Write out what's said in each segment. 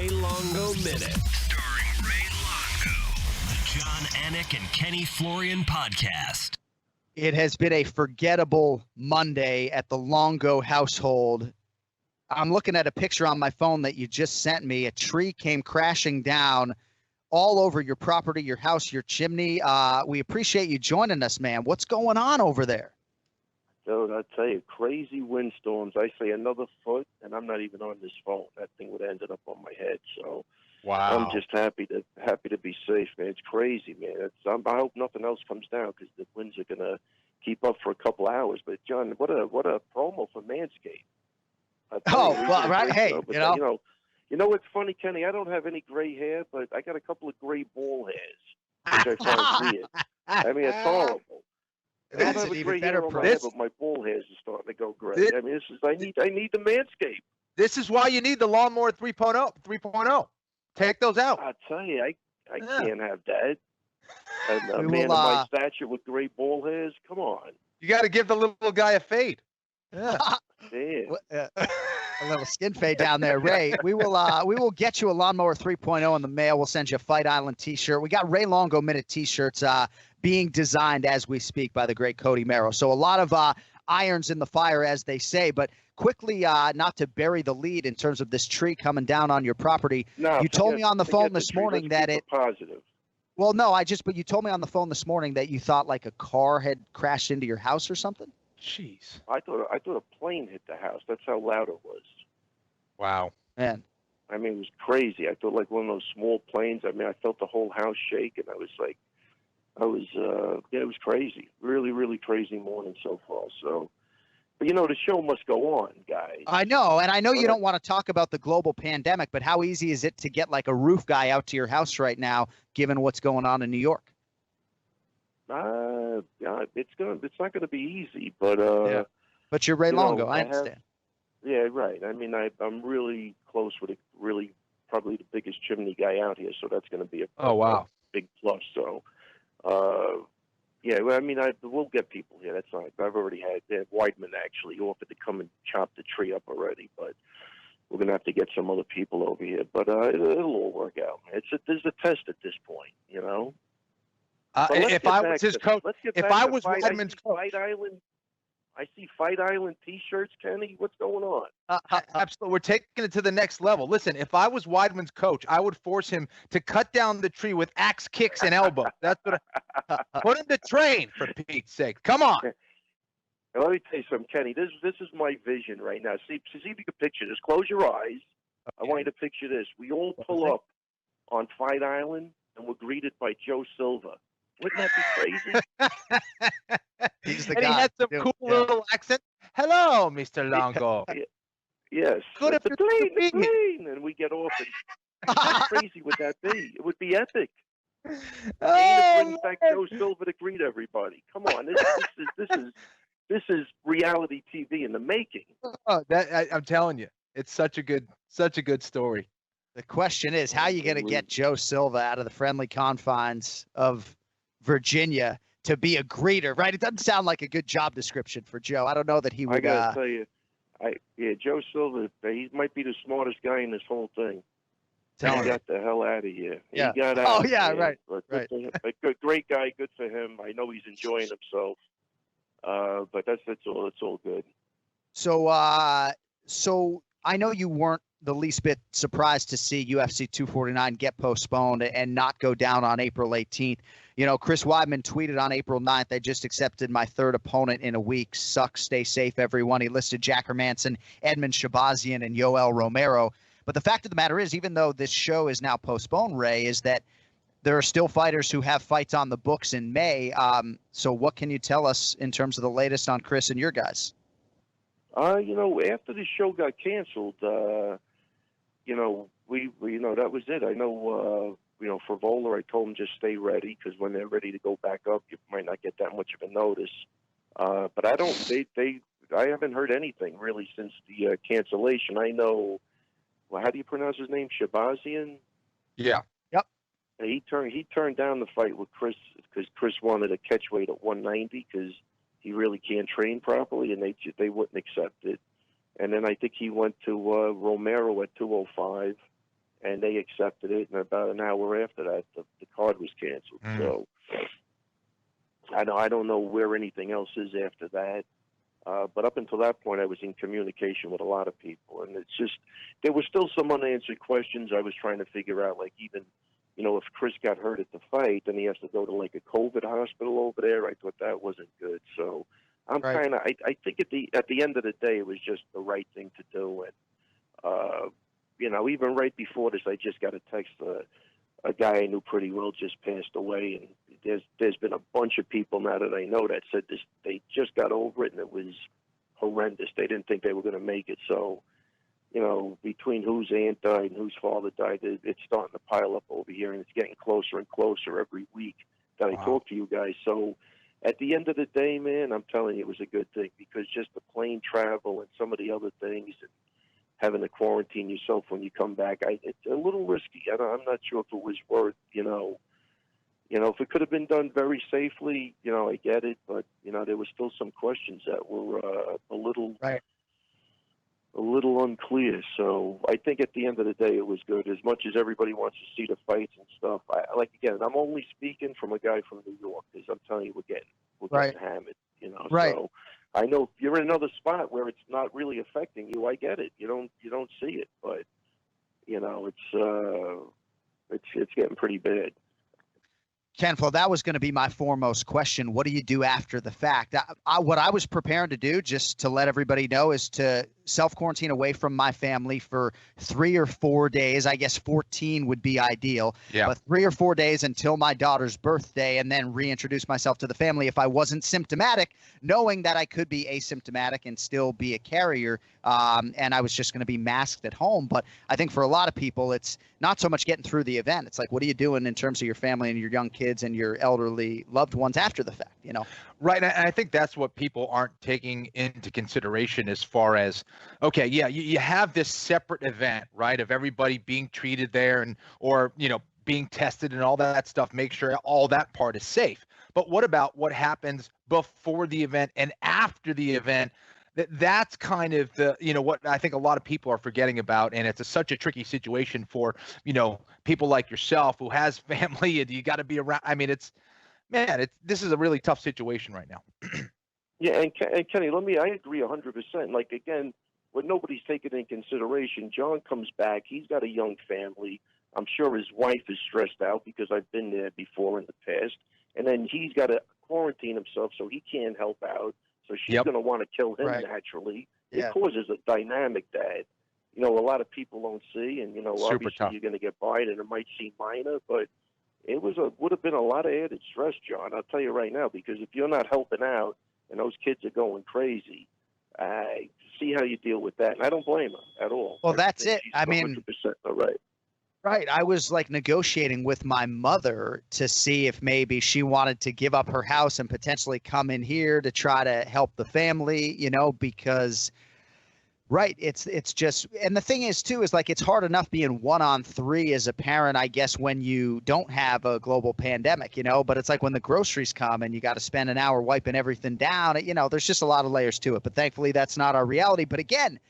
Ray Longo Minute. Starring Ray Longo. The John Anik and Kenny Florian podcast. It has been a forgettable Monday at the Longo household. I'm looking at a picture on my phone that you just sent me. A tree came crashing down all over your property, your house, your chimney. We appreciate you joining us, man. What's going on over there? Dude, I tell you, crazy windstorms. I say another foot, and I'm not even on this phone. That thing would have ended up on my head. So, wow. I'm just happy to be safe, man. It's crazy, man. I hope nothing else comes down because the winds are gonna keep up for a couple hours. But John, what a promo for Manscaped. Oh, well, right. Hey, you know what's funny, Kenny? I don't have any gray hair, but I got a couple of gray ball hairs, which I find weird. I mean, it's horrible. I don't have a gray hair on my head, but my ball hairs are starting to go gray. I mean, I need the Manscaped. This is why you need the Lawnmower 3.0. Take those out. I tell you, I can't have that. And a man of my stature with gray ball hairs, come on. You got to give the little guy a fade. Yeah. A little skin fade down there, Ray. We will get you a Lawnmower 3.0 in the mail. We'll send you a Fight Island T-shirt. We got Ray Longo Minute T-shirts being designed as we speak by the great Cody Merrow. So a lot of irons in the fire, as they say. But quickly, not to bury the lead in terms of this tree coming down on your property. No, you told me on the phone this morning that it positive. Well, no, but you told me on the phone this morning that you thought like a car had crashed into your house or something. Jeez. I thought a plane hit the house. That's how loud it was. Wow. Man. I mean, it was crazy. I thought like one of those small planes. I mean, I felt the whole house shake, and it was crazy. Really, really crazy morning so far. So, but the show must go on, guys. I know, and I know you don't want to talk about the global pandemic, but how easy is it to get like a roof guy out to your house right now, given what's going on in New York? It's not gonna be easy, but But you're Ray Longo, I understand. Yeah, right. I mean, I'm really close with probably the biggest chimney guy out here, so that's gonna be a big plus. So, I mean, we'll get people here. That's fine. I've already had Weidman actually offered to come and chop the tree up already, but we're gonna have to get some other people over here. But it'll all work out. There's a test at this point, If I was his coach, if I was Raymond's coach, Fight Island. I see Fight Island T-shirts, Kenny. What's going on? Absolutely, we're taking it to the next level. Listen, if I was Weidman's coach, I would force him to cut down the tree with axe kicks and elbows. That's what. Put him to train, for Pete's sake. Come on. Now, let me tell you something, Kenny. This is my vision right now. See if you can picture this. Close your eyes. Okay. I want you to picture this. We all pull up on Fight Island, and we're greeted by Joe Silva. Wouldn't that be crazy? He's the guy. He had some cool little accent. Hello, Mr. Longo. Yes. Good the plane. And we get off. And how crazy would that be? It would be epic. Dana brings back Joe Silva to greet everybody. Come on, this is reality TV in the making. I'm telling you, it's such a good story. The question is, how are you going to get Joe Silva out of the friendly confines of Virginia to be a greeter, right? It doesn't sound like a good job description for Joe. I don't know that he would. I got to tell you, Joe Silva, he might be the smartest guy in this whole thing. He got the hell out of here. Yeah. He got out. Oh, yeah, man. right. But right. Great guy, good for him. I know he's enjoying himself. But it's all good. So I know you weren't the least bit surprised to see UFC 249 get postponed and not go down on April 18th. Chris Weidman tweeted on April 9th, I just accepted my third opponent in a week. Sucks. Stay safe, everyone. He listed Jack Hermanson, Edmund Shabazian, and Yoel Romero. But the fact of the matter is, even though this show is now postponed, Ray, is that there are still fighters who have fights on the books in May. So what can you tell us in terms of the latest on Chris and your guys? After the show got canceled, that was it. I know, for Voller, I told him just stay ready because when they're ready to go back up, you might not get that much of a notice. But I haven't heard anything really since the cancellation. I know, how do you pronounce his name? Shabazian? Yeah. Yep. He turned down the fight with Chris because Chris wanted a catch weight at 190 because he really can't train properly, and they wouldn't accept it. And then I think he went to Romero at 205. and they accepted it. And about an hour after that, the card was canceled. So I don't know where anything else is after that. But up until that point, I was in communication with a lot of people, and it's just there were still some unanswered questions I was trying to figure out. Like even, if Chris got hurt at the fight, then he has to go to like a COVID hospital over there. I thought that wasn't good. So I'm kind of I think at the end of the day, it was just the right thing to do. And even right before this, I just got a text. A guy I knew pretty well just passed away, and there's been a bunch of people now that I know that said this. They just got over it, and it was horrendous. They didn't think they were going to make it. So, between whose aunt died and whose father died, it's starting to pile up over here, and it's getting closer and closer every week that I talk to you guys. So, at the end of the day, man, I'm telling you, it was a good thing because just the plane travel and some of the other things. And having to quarantine yourself when you come back, it's a little risky. I'm not sure if it was worth, if it could have been done very safely, I get it, but there were still some questions that were a little unclear. So I think at the end of the day, it was good. As much as everybody wants to see the fights and stuff, I'm only speaking from a guy from New York because I'm telling you, we're getting hammered. So I know if you're in another spot where it's not really affecting you, I get it. You don't see it, but it's getting pretty bad. Kenflo, that was going to be my foremost question. What do you do after the fact? What I was preparing to do, just to let everybody know, is to self-quarantine away from my family for 3 or 4 days. I guess 14 would be ideal. Yeah. But 3 or 4 days until my daughter's birthday, and then reintroduce myself to the family if I wasn't symptomatic, knowing that I could be asymptomatic and still be a carrier. And I was just going to be masked at home. But I think for a lot of people, it's not so much getting through the event. It's like, what are you doing in terms of your family and your young kids and your elderly loved ones after the fact, Right. And I think that's what people aren't taking into consideration as far as, okay, yeah, you have this separate event, right, of everybody being treated there or being tested and all that stuff, make sure all that part is safe. But what about what happens before the event and after the event? That's kind of what I think a lot of people are forgetting about, and it's such a tricky situation for people like yourself who has family and you got to be around. I mean, this is a really tough situation right now. Yeah, and Kenny, I agree 100%. Like again, what nobody's taking in consideration, John comes back. He's got a young family. I'm sure his wife is stressed out because I've been there before in the past, and then he's got to quarantine himself so he can't help out. So she's going to want to kill him naturally. Yeah. It causes a dynamic that, a lot of people don't see. And, obviously tough. you're going to get by it and it might seem minor, but it would have been a lot of added stress, John. I'll tell you right now, because if you're not helping out and those kids are going crazy, see how you deal with that. And I don't blame her at all. Well, that's it. She's I mean, 100% all right. Right. I was like negotiating with my mother to see if maybe she wanted to give up her house and potentially come in here to try to help the family, because it's just, and the thing is too, is like, it's hard enough being 1-on-3 as a parent, I guess, when you don't have a global pandemic, but it's like when the groceries come and you got to spend an hour wiping everything down, there's just a lot of layers to it, but thankfully that's not our reality. But again,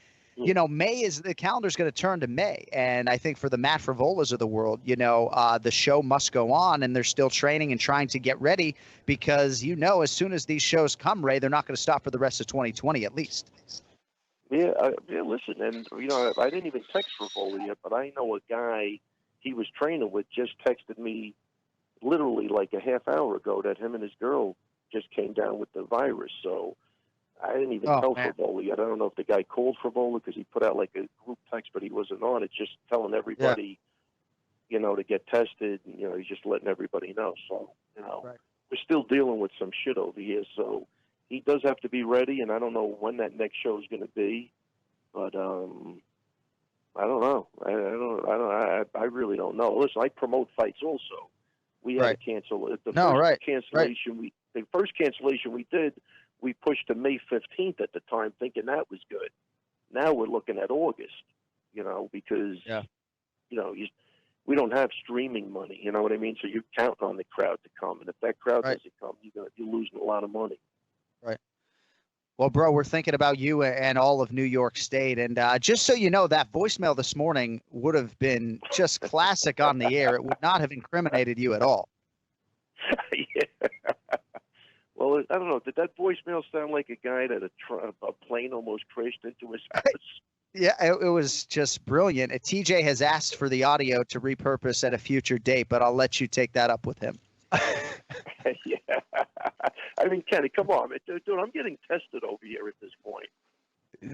May is the calendar's going to turn to May. And I think for the Matt Frivolas of the world, the show must go on, and they're still training and trying to get ready because, as soon as these shows come, Ray, they're not going to stop for the rest of 2020 at least. Yeah, listen, and, I didn't even text Frivola yet, but I know a guy he was training with just texted me literally like a half hour ago that him and his girl just came down with the virus. So I didn't even tell Frivola yet. I don't know if the guy called Frivola because he put out like a group text, but he wasn't on it, just telling everybody, to get tested. And, he's just letting everybody know. So, we're still dealing with some shit over here. So he does have to be ready, and I don't know when that next show is going to be, but I don't know. I really don't know. Listen, I promote fights also. We had to cancel it. The first cancellation we did, we pushed to May 15th at the time, thinking that was good. Now we're looking at August, because, we don't have streaming money, you know what I mean? So you're counting on the crowd to come. And if that crowd doesn't come, you're losing a lot of money. Right. Well, bro, we're thinking about you and all of New York State. And just so you know, that voicemail this morning would have been just classic on the air. It would not have incriminated you at all. Yeah. Well, I don't know. Did that voicemail sound like a guy that a plane almost crashed into his house? Yeah, it was just brilliant. TJ has asked for the audio to repurpose at a future date, but I'll let you take that up with him. Yeah. I mean, Kenny, come on, man. Dude, I'm getting tested over here at this point.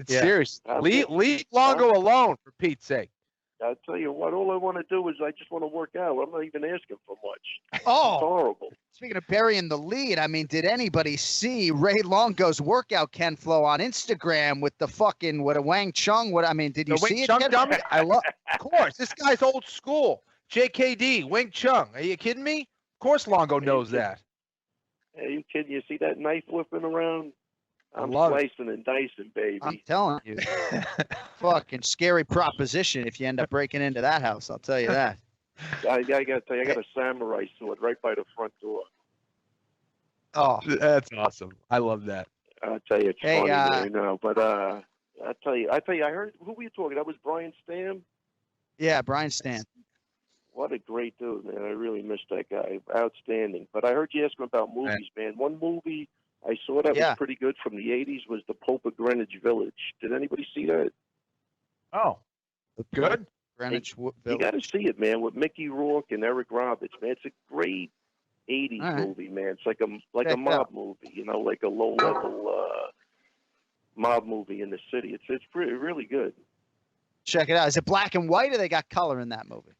Yeah. Serious. Leave Longo alone, for Pete's sake. I'll tell you what, all I want to do is I just want to work out. I'm not even asking for much. Oh, It's horrible. Speaking of burying the lead, I mean, did anybody see Ray Longo's workout Ken Flo on Instagram with the fucking with a Wang Chung? Did you see it? Chung Ken? dummy? Of course. This guy's old school. JKD, Wing Chung. Are you kidding me? Of course Longo knows that. Hey, you kidding? You see that knife whipping around? I'm love it. slicing and dicing, baby. I'm telling you, fucking scary proposition if you end up breaking into that house. I'll tell you that. I got to tell you, I got a samurai sword right by the front door. Oh, That's awesome. I love that. I'll tell you, it's Hey, funny right now. But I tell you, I heard, who were you talking? That was Brian Stam? yeah, Brian Stan. What a great dude, man. I really missed that guy. Outstanding. But I heard you ask him about movies, man. One movie I saw that was pretty good from the 80s was The Pope of Greenwich Village. Did anybody see that? Oh, good. Greenwich You Village. got to see it, man, with Mickey Rourke and Eric Roberts, man. It's a great 80s All right. movie, man. It's like a Check it mob out. movie, you know, like a low-level mob movie in the city. It's really good. Check it out. Is it black and white or they got color in that movie?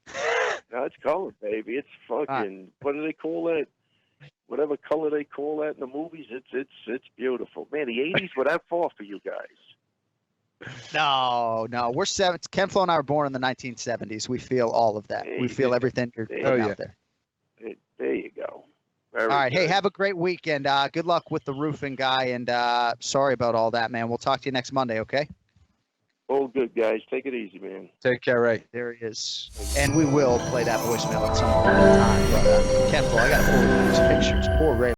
No, it's color, baby. It's fucking. What do they call that? Whatever color they call that in the movies, it's beautiful, man. The '80s were that far for you guys. No. We're seven. Ken Flo and I were born in the 1970s. We feel all of that. We feel everything you're putting out there. There you go. All right. Hey, have a great weekend. Good luck with the roofing guy. And sorry about all that, man. We'll talk to you next Monday, okay? All good, guys. Take it easy, man. Take care, Ray. There he is. And we will play that voicemail at some point in time. But Ken Flo, I got to forward these pictures. Poor Ray.